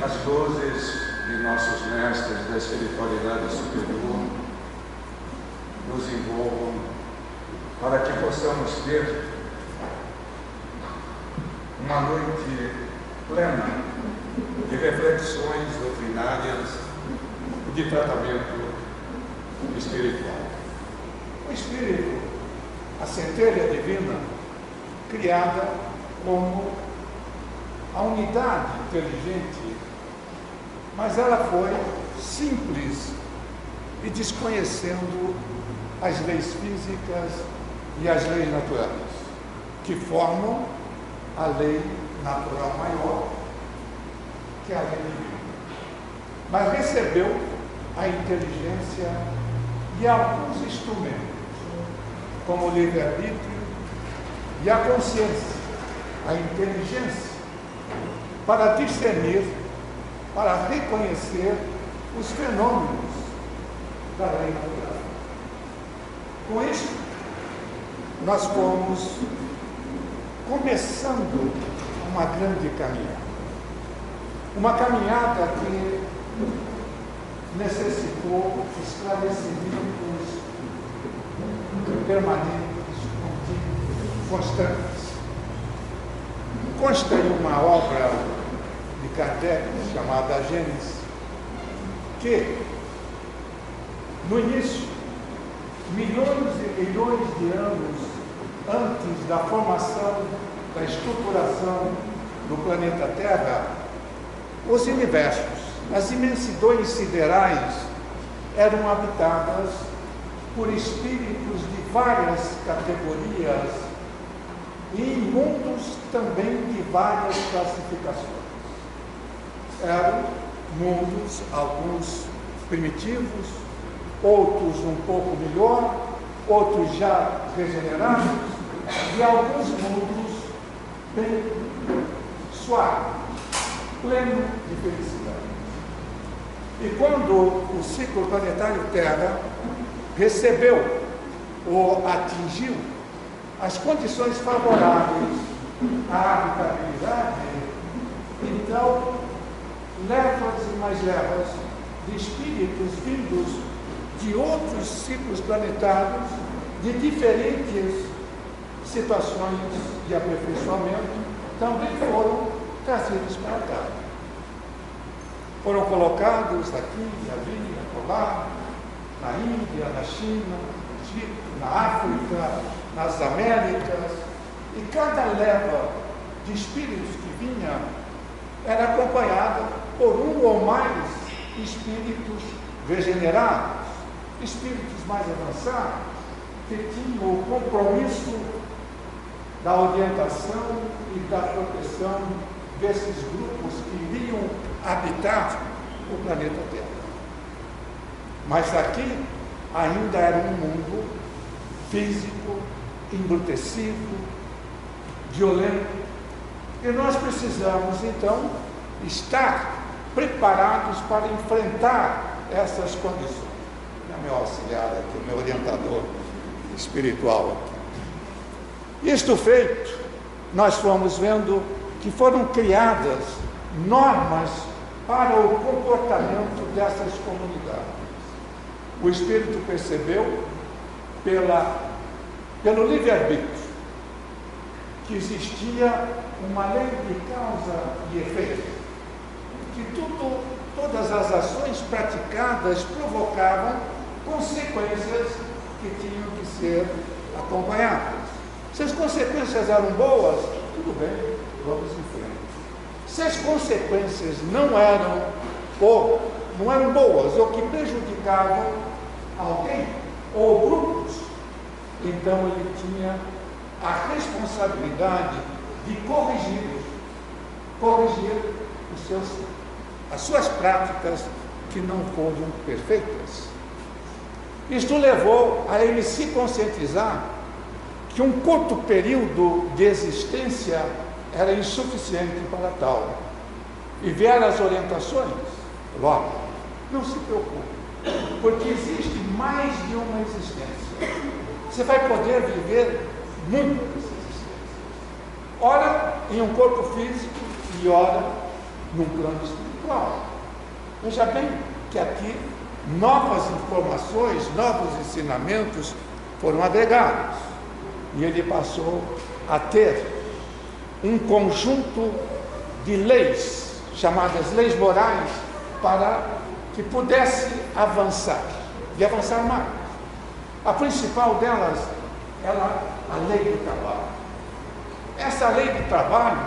as luzes de nossos mestres da espiritualidade superior nos envolvam para que possamos ter uma noite plena de reflexões doutrinárias e de tratamento espiritual. O Espírito, a centelha divina, criada como a unidade inteligente, mas ela foi simples e desconhecendo as leis físicas e as leis naturais, que formam a lei natural maior, que é a lei divina. Mas recebeu a inteligência e alguns instrumentos, como o livre-arbítrio e a consciência, a inteligência, para discernir, para reconhecer os fenômenos da lei natural. Com isso, nós fomos começando uma grande caminhada. Uma caminhada que necessitou esclarecimentos permanentes, constantes. Consta em uma obra de Kardec chamada Gênesis, que no início, milhões e milhões de anos antes da formação, da estruturação do planeta Terra, os universos, as imensidões siderais eram habitadas por espíritos de várias categorias e em mundos também de várias classificações. Eram mundos, alguns primitivos, outros um pouco melhor, outros já regenerados, e alguns mundos bem suaves, plenos de felicidade. E quando o ciclo planetário Terra recebeu ou atingiu as condições favoráveis à habitabilidade, então levas e mais levas de espíritos vindos de outros ciclos planetários, de diferentes situações de aperfeiçoamento, também foram trazidos para cá. Foram colocados aqui, ali, acolá, na Índia, na China, no Egito, na África, nas Américas, e cada leva de espíritos que vinha era acompanhada por um ou mais espíritos regenerados, espíritos mais avançados, que tinham o compromisso da orientação e da proteção desses grupos que iriam habitar o planeta Terra. Mas aqui ainda era um mundo físico, embrutecido, violento, e nós precisamos então estar preparados para enfrentar essas condições. Meu auxiliar aqui, o meu orientador espiritual. Isto feito, nós fomos vendo que foram criadas normas para o comportamento dessas comunidades. O Espírito percebeu pelo livre-arbítrio que existia uma lei de causa e efeito, que todas as ações praticadas provocavam consequências que tinham que ser acompanhadas. Se as consequências eram boas, tudo bem, vamos em frente. Se as consequências não eram boas ou que prejudicavam alguém ou grupos, então ele tinha a responsabilidade de corrigir as suas práticas que não foram perfeitas. Isto levou a ele se conscientizar que um curto período de existência era insuficiente para tal. E vieram as orientações, logo, não se preocupe, porque existe mais de uma existência. Você vai poder viver muitas existências. Ora em um corpo físico e ora num plano espiritual. espiritual. Veja bem que aqui novas informações, novos ensinamentos foram agregados. E ele passou a ter um conjunto de leis, chamadas leis morais, para que pudesse avançar, e avançar mais. A principal delas era a lei do trabalho. Essa lei do trabalho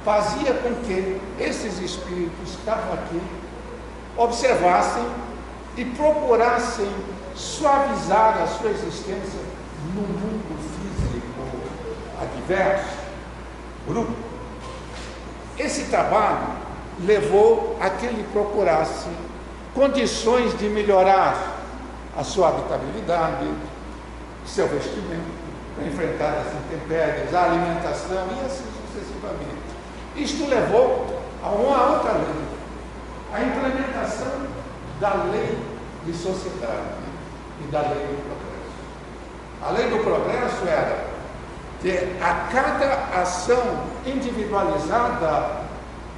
fazia com que esses espíritos que estavam aqui observassem e procurassem suavizar a sua existência no mundo físico adverso, bruto. Esse trabalho levou a que ele procurasse condições de melhorar a sua habitabilidade, seu vestimento, para enfrentar as intempéries, a alimentação e assim sucessivamente. Isto levou a uma outra lei, a implementação da lei de sociedade e da lei do progresso. A lei do progresso era que a cada ação individualizada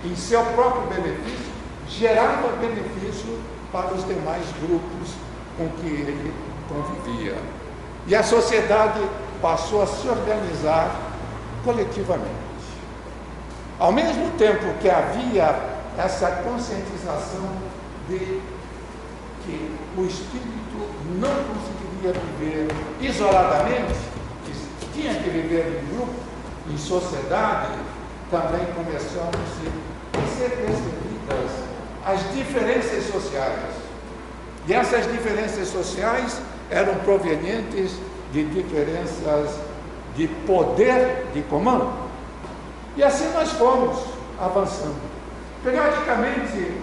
em seu próprio benefício gerava benefício para os demais grupos com que ele convivia. E a sociedade passou a se organizar coletivamente. Ao mesmo tempo que havia essa conscientização de que o espírito não conseguiria viver isoladamente, que tinha que viver em grupo, em sociedade, também começamos a ser percebidas as diferenças sociais. E essas diferenças sociais eram provenientes de diferenças de poder de comando. E assim nós fomos avançando. Periodicamente,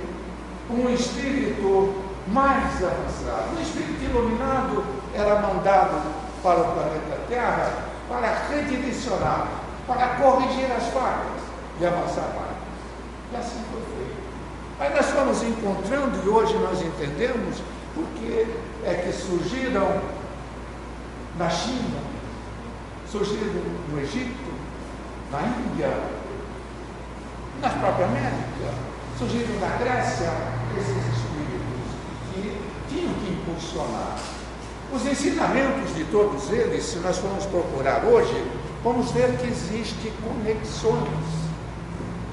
um espírito mais avançado, um espírito iluminado era mandado para o planeta Terra para redirecionar, para corrigir as falhas e avançar mais. E assim foi feito. Aí nós fomos encontrando e hoje nós entendemos porque é que surgiram na China, surgiram no Egito, na Índia, na própria América, surgiram na Grécia esses espíritos que tinham que impulsionar. Os ensinamentos de todos eles, se nós formos procurar hoje, vamos ver que existem conexões,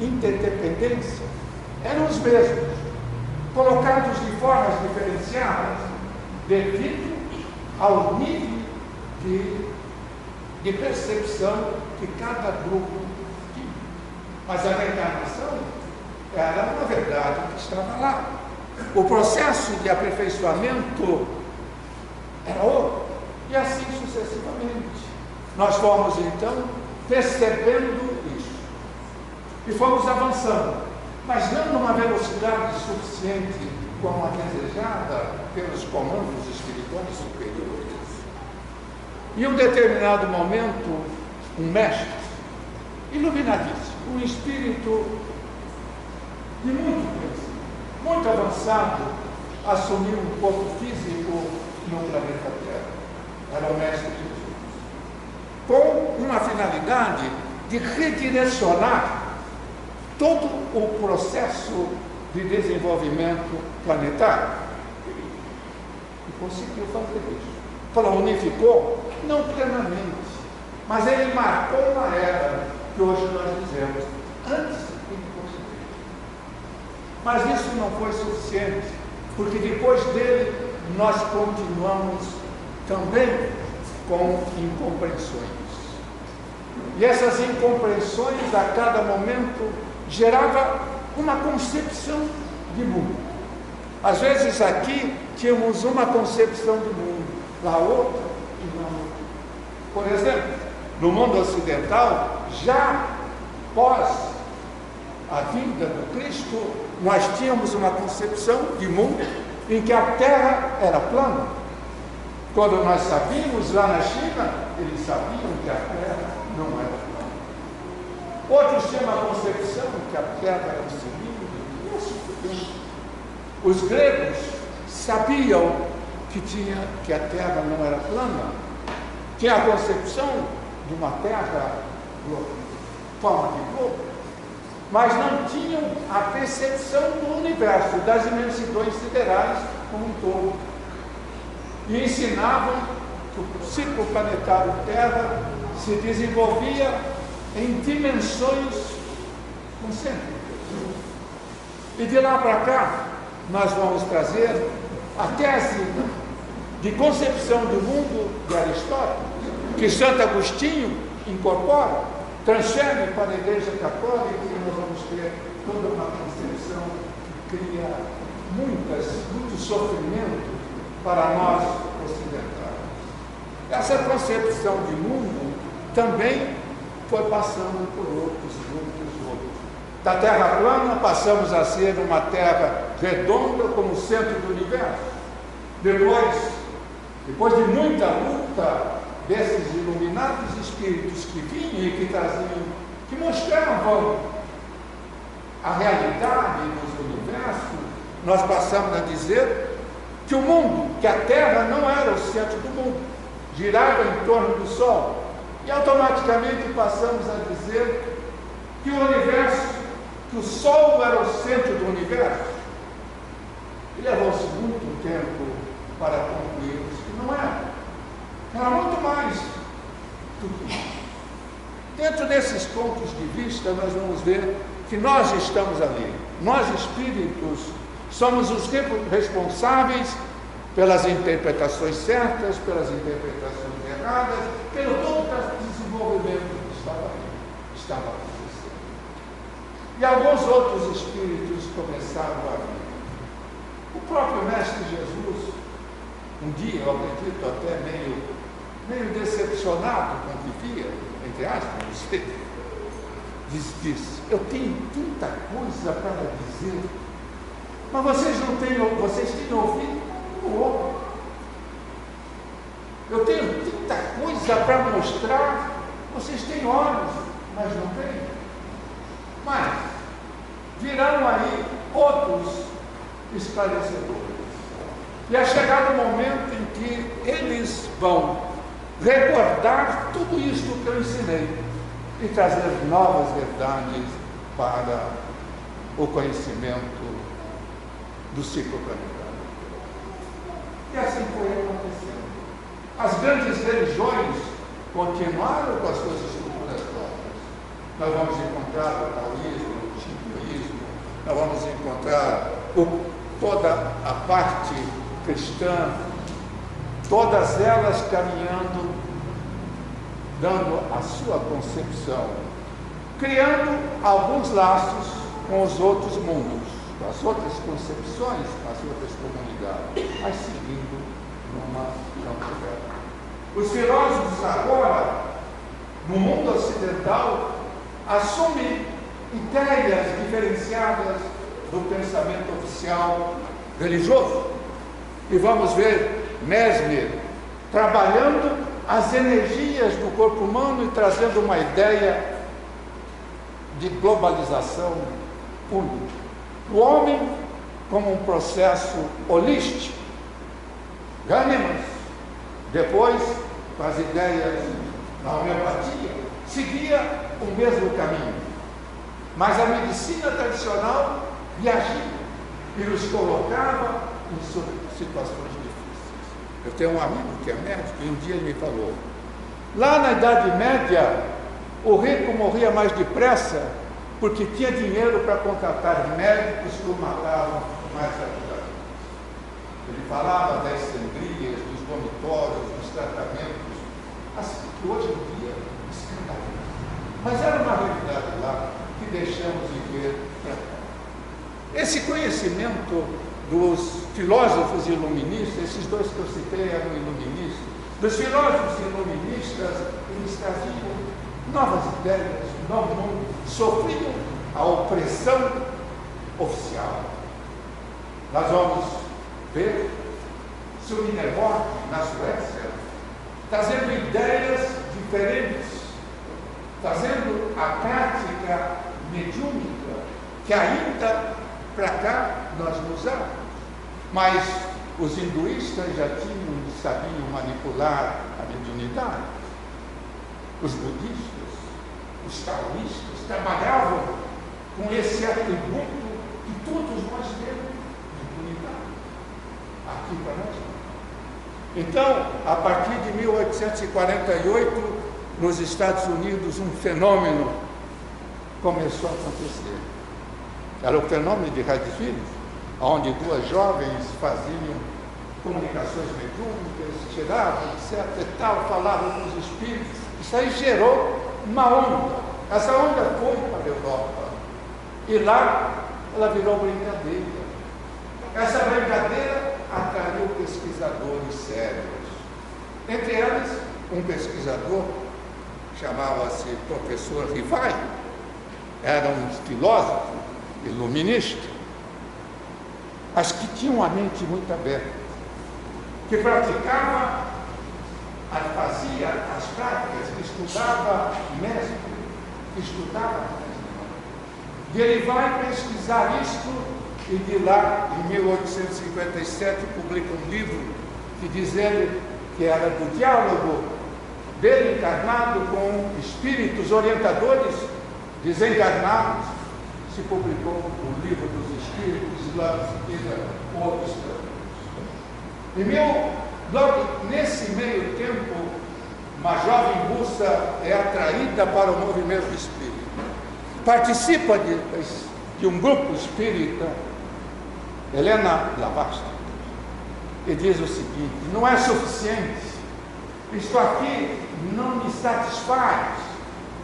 interdependência, eram os mesmos, colocados de formas diferenciadas, devido ao nível de percepção que cada grupo tinha. Mas a reencarnação era uma verdade que estava lá. O processo de aperfeiçoamento era outro, e assim sucessivamente. Nós fomos então percebendo isso, e fomos avançando, mas não numa velocidade suficiente como a desejada pelos comandos espirituais superiores. Em um determinado momento, um mestre, iluminadíssimo, um espírito de muito avançado, assumiu um corpo físico no planeta Terra. Era o mestre Jesus, com uma finalidade de redirecionar todo o processo de desenvolvimento planetário. E conseguiu fazer isso. Falou, unificou? Não plenamente, mas ele marcou uma era que hoje nós dizemos, antes ele conseguiu. Mas isso não foi suficiente, porque depois dele nós continuamos também com incompreensões. E essas incompreensões a cada momento gerava uma concepção de mundo. Às vezes aqui tínhamos uma concepção de mundo, lá outra e lá outra. Por exemplo, no mundo ocidental, já pós a vinda do Cristo, nós tínhamos uma concepção de mundo em que a Terra era plana. Quando nós sabíamos lá na China, eles sabiam que a Terra não era plana. Outros tinham uma concepção que a Terra era um cilindro, e assim. Os gregos sabiam que a Terra não era plana, tinha a concepção de uma Terra forma de globo. mas não tinham a percepção do universo, das imensidões siderais como um todo. E ensinavam que o ciclo planetário Terra se desenvolvia em dimensões concêntricas. E de lá para cá, nós vamos trazer a tese de concepção do mundo de Aristóteles, que Santo Agostinho incorpora, transfere para a Igreja Católica, e nós vamos ter toda uma concepção que cria muito sofrimento para nós ocidentais. Essa concepção de mundo também foi passando por outros. Da Terra plana passamos a ser uma Terra redonda como centro do universo. Depois de muita luta desses iluminados espíritos que vinham e que traziam, que mostravam a realidade dos universos, nós passamos a dizer que o mundo, que a Terra não era o centro do mundo, girava em torno do Sol. E automaticamente passamos a dizer que o universo, que o Sol era o centro do universo. E levou-se muito tempo para concluirmos que não era. Era muito mais do que isso. Dentro desses pontos de vista, nós vamos ver que nós estamos ali. Nós, espíritos, somos os responsáveis pelas interpretações certas, pelas interpretações erradas, pelo todo o desenvolvimento que estava acontecendo. E alguns outros espíritos começaram a vir. O próprio Mestre Jesus, um dia, eu acredito, até meio decepcionado com o que via, entre aspas, disse, eu tenho tanta coisa para dizer, mas vocês têm ouvido o outro. Eu tenho tanta coisa para mostrar, vocês têm olhos, mas não têm. Mas virão aí outros esclarecedores. E é chegado o momento em que eles vão recordar tudo isso que eu ensinei e trazer novas verdades para o conhecimento do ciclo planetário. E assim foi acontecendo. As grandes religiões continuaram com as suas estruturas próprias. Nós vamos encontrar o taoísmo, o shintoísmo, nós vamos encontrar toda a parte cristã, todas elas caminhando, dando a sua concepção, criando alguns laços com os outros mundos, com as outras concepções, com as outras comunidades, mas seguindo numa campanha. Os filósofos agora, no mundo ocidental, assumem ideias diferenciadas do pensamento oficial religioso. E vamos ver Mesmer trabalhando as energias do corpo humano e trazendo uma ideia de globalização única. O homem como um processo holístico. Gânemos, depois, com as ideias da homeopatia, seguia o mesmo caminho. Mas a medicina tradicional reagia e os colocava em situações difíceis. Eu tenho um amigo que é médico e um dia ele me falou, lá na Idade Média, o rico morria mais depressa porque tinha dinheiro para contratar médicos que o matavam mais rapidamente. Ele falava das sangrias, dos vomitórios, dos tratamentos, assim que hoje em dia escandaliza. Mas era uma realidade lá que deixamos de ver para cá. Esse conhecimento dos filósofos iluministas, esses dois que eu citei eram iluministas, dos filósofos iluministas, eles traziam novas ideias, um novo mundo, sofriam a opressão oficial. Nós vamos ver Swedenborg, na Suécia, trazendo ideias diferentes, trazendo a prática mediúnica, que ainda para cá nós não usamos. Mas os hinduístas já sabiam manipular a mediunidade. Os budistas, os taoístas trabalhavam com esse atributo que todos nós temos de unidade aqui para nós. Então, a partir de 1848, nos Estados Unidos, um fenômeno começou a acontecer. Era o fenômeno de Hartsfield, onde duas jovens faziam comunicações mediúnicas, tiravam, etc. e tal, falavam com os espíritos. Isso aí gerou uma onda. Essa onda foi para a Europa. E lá ela virou brincadeira. Essa brincadeira atraiu pesquisadores sérios. Entre eles, um pesquisador, chamava-se professor Rivai, era um filósofo, iluminista, mas que tinha uma mente muito aberta, que praticava, fazia as práticas, estudava mestre, e ele vai pesquisar isto, e de lá, em 1857, publica um livro que diz ele que era do diálogo dele encarnado com espíritos orientadores desencarnados. Se publicou o livro dos espíritos lá e outros caminhos. Logo nesse meio tempo, uma jovem russa é atraída para o movimento espírita. Participa de um grupo espírita, Helena Blavatsky, e diz o seguinte: não é suficiente, isto aqui não me satisfaz,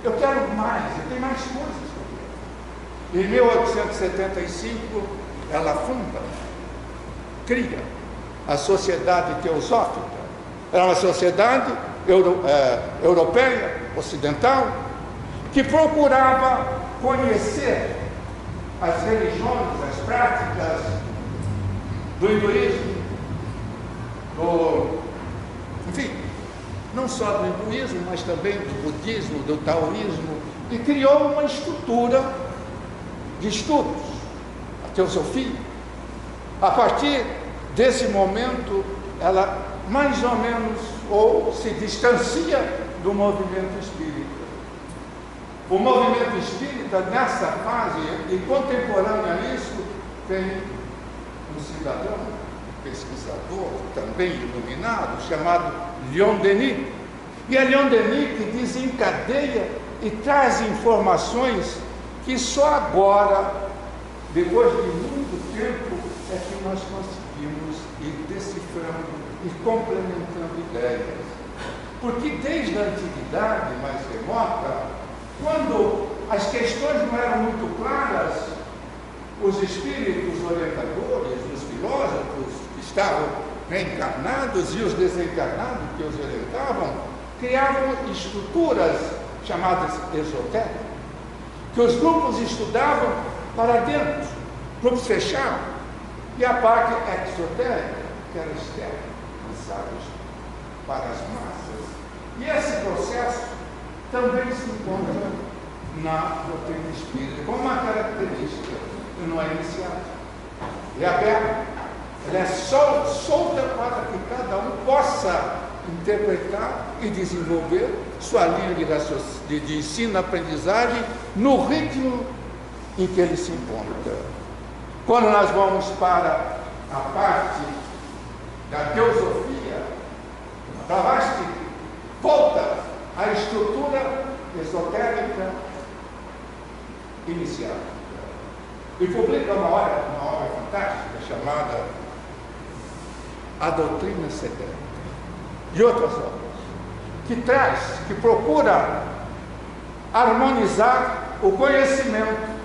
eu quero mais, eu tenho mais coisas. Em 1875, ela cria a Sociedade Teosófica. Era uma sociedade europeia, ocidental, que procurava conhecer as religiões, as práticas do hinduísmo, enfim, não só do hinduísmo, mas também do budismo, do taoísmo, e criou uma estrutura de estudos, a teosofia. A partir desse momento, ela mais ou menos se distancia do movimento espírita. O movimento espírita, nessa fase, e contemporânea a isso, tem um cidadão, pesquisador, também iluminado, chamado Leon Denis. E é Leon Denis que desencadeia e traz informações que só agora, depois de muito tempo, é que nós conseguimos ir decifrando e complementando ideias. Porque desde a antiguidade mais remota, quando as questões não eram muito claras, os espíritos orientadores, os filósofos que estavam reencarnados e os desencarnados que os orientavam, criavam estruturas chamadas esotéricas, que os grupos estudavam para dentro, grupos fechados, e a parte exotérica, que era externa, mensagens para as massas. E esse processo também se encontra na doutrina espírita, como uma característica que não é iniciada, é aberta, ela é solta para que cada um possa interpretar e desenvolver sua linha de ensino-aprendizagem no ritmo em que ele se encontra. Quando nós vamos para a parte da teosofia, Blavatsky volta à estrutura esotérica inicial e publica uma obra fantástica chamada A Doutrina Secreta e outras obras, que procura harmonizar o conhecimento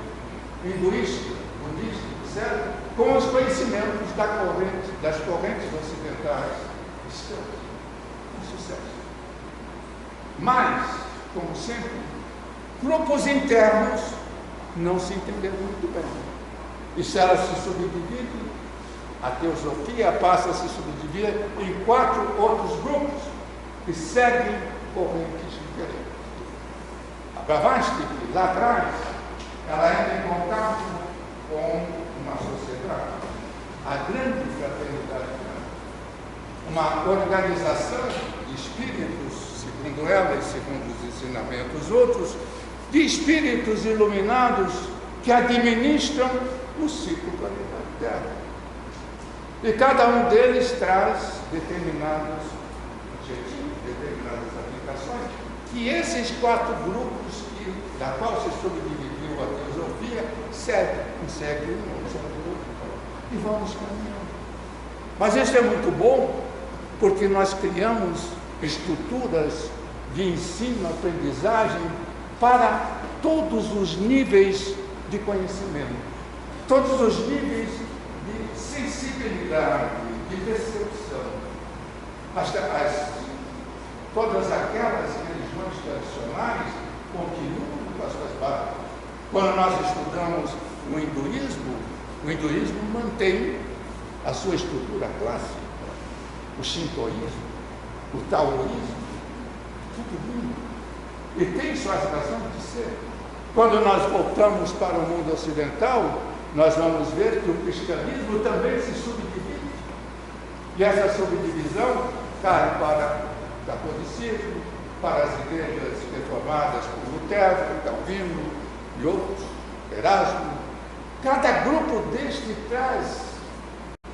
hinduísta, budista, etc., com os conhecimentos das correntes ocidentais cristãs, com sucesso. Mas, como sempre, grupos internos não se entenderam muito bem. E se ela se subdivide, a teosofia passa a se subdividir em 4 outros grupos que seguem correntes diferentes. A Blavatsky, lá atrás, ela entra em contato com uma sociedade, a Grande Fraternidade, uma organização de espíritos, segundo ela e segundo os ensinamentos outros, de espíritos iluminados que administram o ciclo planetário Terra. E cada um deles traz determinados objetivos, determinadas aplicações, que esses 4 grupos da qual se subdividiu a teosofia seguem um e vamos caminhando. Mas isso é muito bom, porque nós criamos estruturas de ensino, aprendizagem para todos os níveis de conhecimento, todos os níveis de sensibilidade, de percepção. Todas aquelas religiões tradicionais continuam com as suas bases. Quando nós estudamos o hinduísmo mantém a sua estrutura clássica, o shintoísmo, o taoísmo, tudo lindo. E tem suas razões de ser. Quando nós voltamos para o mundo ocidental, nós vamos ver que o cristianismo também se subdivide. E essa subdivisão cai para o catolicismo, para as igrejas reformadas por Lutero, Calvino e outros, Erasmo. Cada grupo deste traz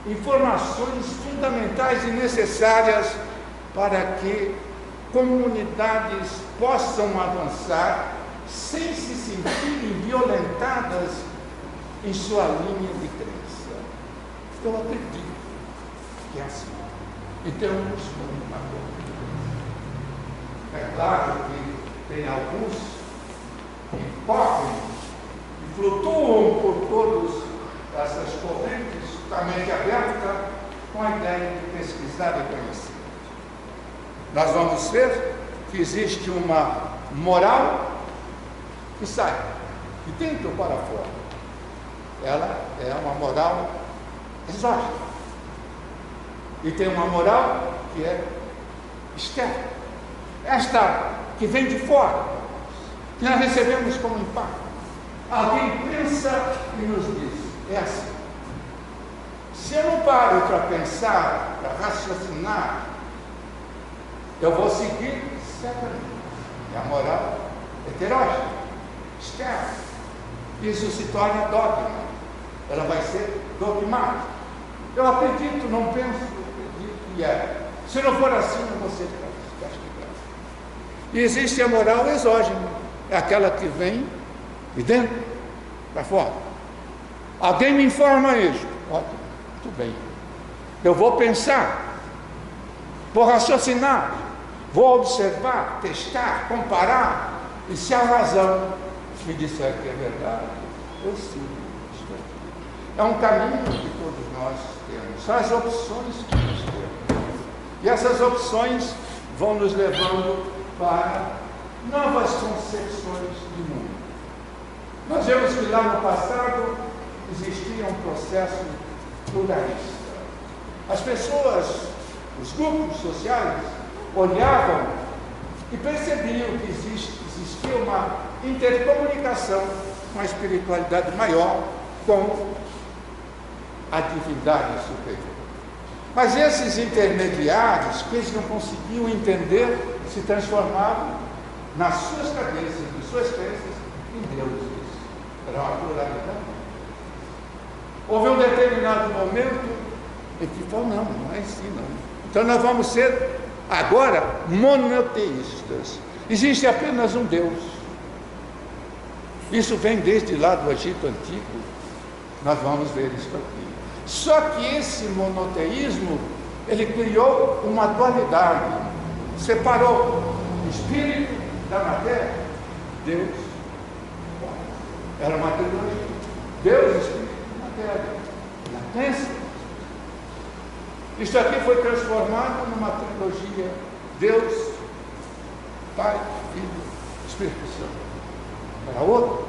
informações fundamentais e necessárias para que comunidades possam avançar sem se sentirem violentadas em sua linha de crença. Eu acredito que é assim. E temos uma coisa. É claro que tem alguns que correm e flutuam por todas essas correntes, com a mente aberta, com a ideia de pesquisar e conhecer. Nós vamos ver que existe uma moral que sai de dentro para fora. Ela é uma moral exógena. E tem uma moral que é externa. Esta que vem de fora, que nós recebemos como impacto. Alguém pensa e nos diz, é assim. Se eu não paro para pensar, para raciocinar, eu vou seguir cegamente. É a moral heterógena, externa. Isso se torna dogma. Ela vai ser dogmática. Eu acredito, não penso, acredito e é. Se não for assim, eu vou ser castigado. E existe a moral exógena, é aquela que vem de dentro para fora. Alguém me informa isso. Ótimo, muito bem. Eu vou pensar, vou raciocinar, vou observar, testar, comparar, e se a razão me disser que é verdade, eu sigo isso aqui. É um caminho que todos nós temos, são as opções que nós temos. E essas opções vão nos levando para novas concepções de mundo. Nós vemos que lá no passado existia um processo pluralista. As pessoas, os grupos sociais, olhavam e percebiam que existia uma intercomunicação com a espiritualidade maior, com a divindade superior. Mas esses intermediários, que eles não conseguiam entender, se transformavam nas suas cabeças, nas suas crenças, em deuses. Era uma pluralidade. Houve um determinado momento em que falou, não é assim não. Então nós vamos ser agora monoteístas. Existe apenas um Deus. Isso vem desde lá do Egito Antigo. Nós vamos ver isso aqui. Só que esse monoteísmo, ele criou uma dualidade. Separou o espírito da matéria. Deus. Era uma trilogia. Deus, espírito e matéria. Na crença. Isso aqui foi transformado numa trilogia. Deus, Pai, Filho, Espírito Santo. Era outro.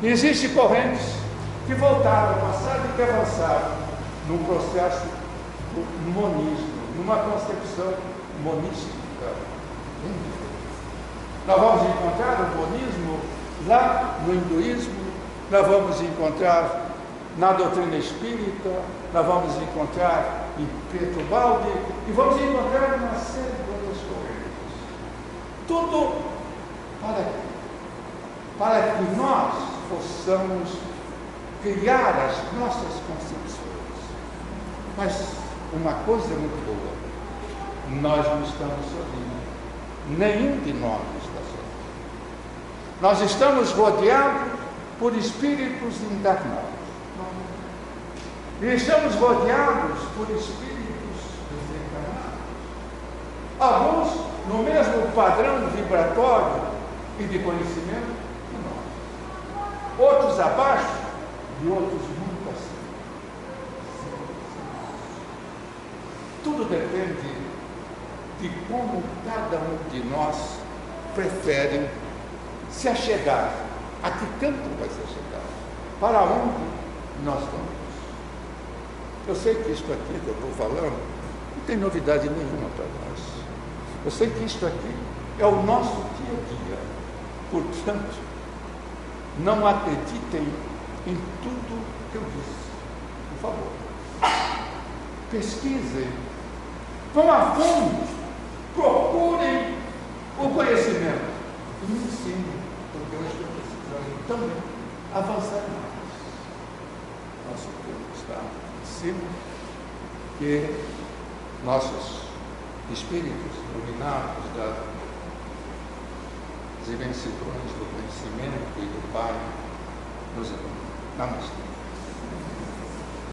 E existem correntes que voltaram ao passado e que avançaram num processo do monismo, numa concepção monística. Nós vamos encontrar o monismo lá no hinduísmo, nós vamos encontrar na doutrina espírita, nós vamos encontrar em Pietro Baldi e vamos encontrar uma série de outras correntes. Tudo para que nós possamos criar as nossas concepções. Mas uma coisa é muito boa, nós não estamos sozinhos. Nenhum de nós está sozinho. Nós estamos rodeados por espíritos encarnados. E estamos rodeados por espíritos desencarnados. Alguns no mesmo padrão vibratório e de conhecimento que nós. Outros abaixo e outros muito acima. Tudo depende de como cada um de nós prefere se achegar. A que canto vai se achegar? Para onde nós vamos? Eu sei que isto aqui que eu estou falando não tem novidade nenhuma para nós. Eu sei que isto aqui é o nosso dia a dia. Portanto, não acreditem em tudo que eu disse. Por favor. Pesquisem. Vão a fundo. Procurem o conhecimento. E me ensinem, porque eu estou precisando também avançar mais. Nosso povo está em cima, que nossos espíritos iluminados das imensidões do conhecimento e do Pai nos iluminem. Namastê.